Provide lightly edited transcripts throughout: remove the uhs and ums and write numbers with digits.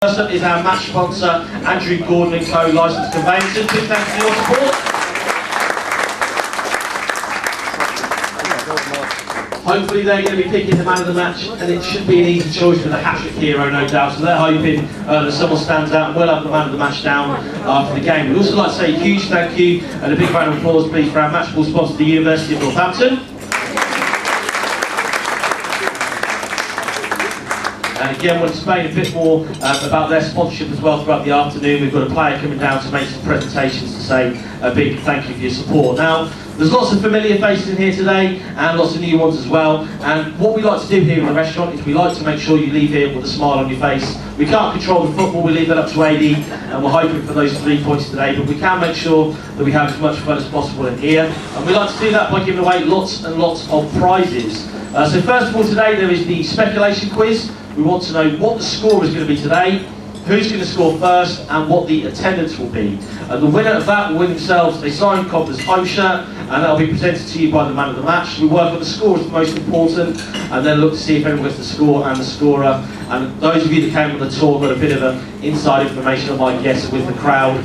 First up is our match sponsor, Andrew Gordon & Co. Licensed Conveyancers. Big thanks for your support. Hopefully they're going to be picking the man of the match, and it should be an easy choice with a hat-trick hero, no doubt. So they're hoping that someone stands out and we'll have the man of the match down after the game. We'd also like to say a huge thank you and a big round of applause, please, for our match ball sponsor, the University of Northampton. And again, we'll explain a bit more about their sponsorship as well throughout the afternoon. We've got a player coming down to make some presentations to say a big thank you for your support. Now, there's lots of familiar faces in here today and lots of new ones as well. And what we like to do here in the restaurant is we like to make sure you leave here with a smile on your face. We can't control the football, we leave that up to AD, and we're hoping for those 3 points today, but we can make sure that we have as much fun as possible in here. And we like to do that by giving away lots and lots of prizes. So first of all today there is the speculation quiz. We want to know what the score is going to be today, who's going to score first, and what the attendance will be. And the winner of that will win themselves a signed Cobblers home shirt, and that'll be presented to you by the man of the match. We work on the score as the most important, and then look to see if everyone gets the score and the scorer. And those of you that came on the tour got a bit of inside information, I might guess, with the crowd.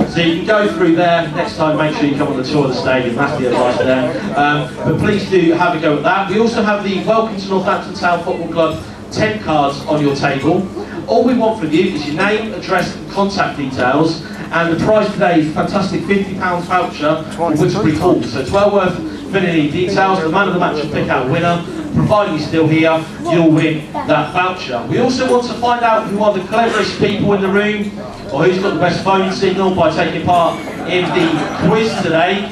So you can go through there. Next time, make sure you come on the tour of the stadium. That's the advice there. But please do have a go at that. We also have the Welcome to Northampton Town Football Club 10 cards on your table. All we want from you is your name, address and contact details, and the prize today is a fantastic £50 voucher for Whitbury Holt. So it's well worth filling in details. The man of the match will pick out a winner. Providing you're still here, you'll win that voucher. We also want to find out who are the cleverest people in the room, or who's got the best phone signal, by taking part in the quiz today.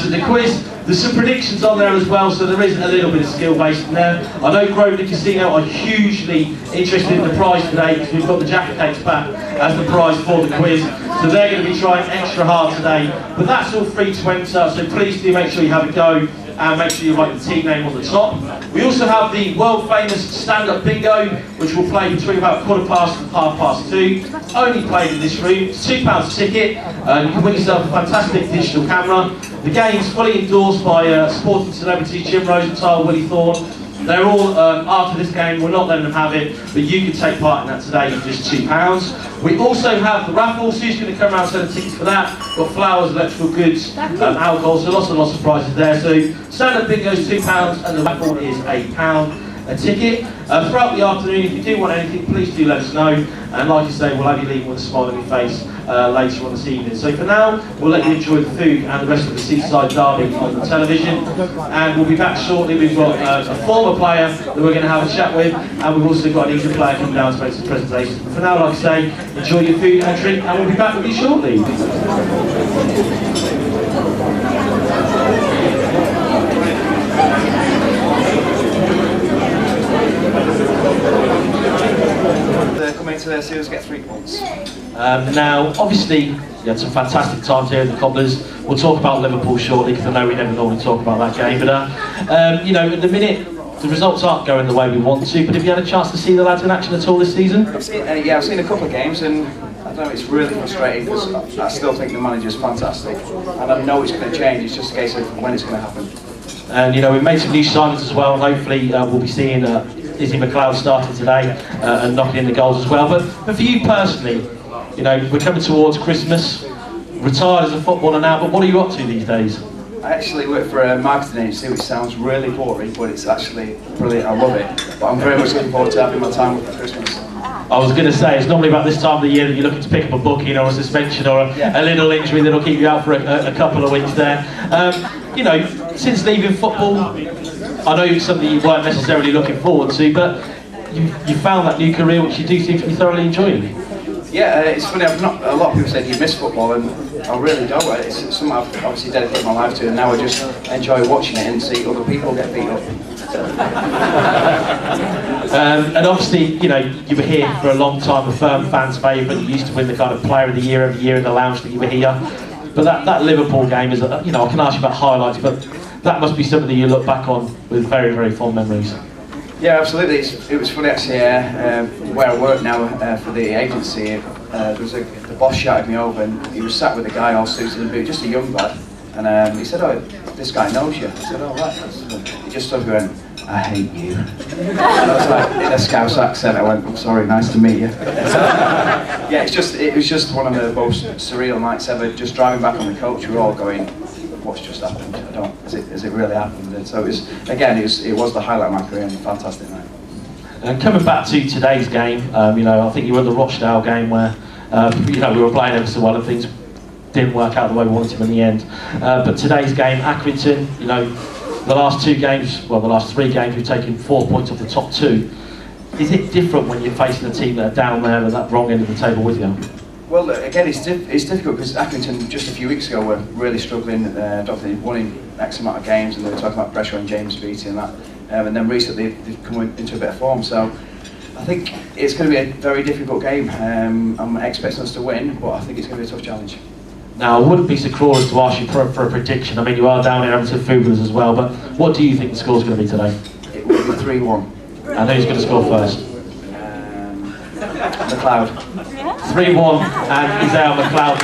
So the quiz, there's some predictions on there as well, so there is a little bit of skill based in there. I know Grosvenor Casino are hugely interested in the prize today, because we've got the Jacket Cakes back as the prize for the quiz. So they're going to be trying extra hard today. But that's all free to enter, so please do make sure you have a go. And make sure you write the team name on the top. We also have the world famous stand-up bingo, which will play between about 1:15 and 2:30. Only played in this room. It's £2 a ticket. You can win yourself a fantastic digital camera. The game's fully endorsed by sporting celebrities Jim Rosenthal, Willie Thorne. They're all, after this game, we're not letting them have it, but you can take part in that today for just £2. We also have the raffles. Who's going to come around selling tickets for that? Got flowers, electrical goods, alcohol, so lots and lots of prizes there. So stand-up bingo is £2 and the raffle is £1 a ticket. Throughout the afternoon, if you do want anything, please do let us know. And like I say, we'll have you leaving with a smile on your face later on this evening. So for now, we'll let you enjoy the food and the rest of the Seaside Derby on the television. And we'll be back shortly. We've got a former player that we're going to have a chat with, and we've also got an England player coming down to make some presentations. But for now, like I say, enjoy your food and drink, and we'll be back with you shortly. Coming to see us get 3 points. Now, obviously, you had some fantastic times here at the Cobblers. We'll talk about Liverpool shortly, because I know we never normally talk about that game. But you know, at the minute, the results aren't going the way we want to. But have you had a chance to see the lads in action at all this season? I've seen a couple of games, and I know it's really frustrating, because I still think the manager's fantastic, and I know it's going to change. It's just a case of when it's going to happen. And you know, we've made some new signings as well. Hopefully, we'll be seeing Izzy McLeod starting today and knocking in the goals as well. But for you personally, you know, we're coming towards Christmas. Retired as a footballer now, but what are you up to these days? I actually work for a marketing agency, which sounds really boring, but it's actually brilliant. I love it. But I'm very much looking forward to having my time with Christmas. I was going to say, it's normally about this time of the year that you're looking to pick up a booking or a suspension or a little injury that'll keep you out for a couple of weeks there. You know, since leaving football, I know it's something you weren't necessarily looking forward to, but you found that new career which you do seem to be thoroughly enjoying. Yeah, it's funny, a lot of people say you miss football, and I really don't. It's something I've obviously dedicated my life to, and now I just enjoy watching it and see other people get beat up. And obviously, you know, you were here for a long time, a firm fan's favourite. You used to win the kind of Player of the Year every year in the lounge that you were here. But that Liverpool game is, you know, I can ask you about highlights, but that must be something that you look back on with very, very fond memories. Yeah, absolutely. It was funny actually. Where I work now for the agency, the boss shouted me over, and he was sat with a guy all suited and booted, just a young lad, and he said, "Oh, this guy knows you." I said, "Oh, right." He just stood there and went, I hate you. I was like, in a Scouse accent, I went, I'm sorry, nice to meet you. Yeah, it was just one of the most surreal nights ever. Just driving back on the coach, we were all going, what's just happened? Has it really happened? And so it was the highlight of my career and a fantastic night. And coming back to today's game, you know, I think you were at the Rochdale game where, you know, we were playing ever so well and things didn't work out the way we wanted to in the end. But today's game, Accrington, you know, the last 3 games, we've taken 4 points off the top 2. Is it different when you're facing a team that are down there at that wrong end of the table with you? Well, again, it's difficult because Accrington just a few weeks ago were really struggling. Obviously, winning X amount of games, and they were talking about pressure on James Beattie and that. And then recently they've come into a bit of form. So I think it's going to be a very difficult game. I'm expecting us to win, but I think it's going to be a tough challenge. Now, I wouldn't be so cruel as to ask you for a prediction. I mean, you are down here Everton Footballers as well, but what do you think the score's going to be today? It will be 3-1. And who's going to score first? McLeod. 3-1 and Isaiah McLeod.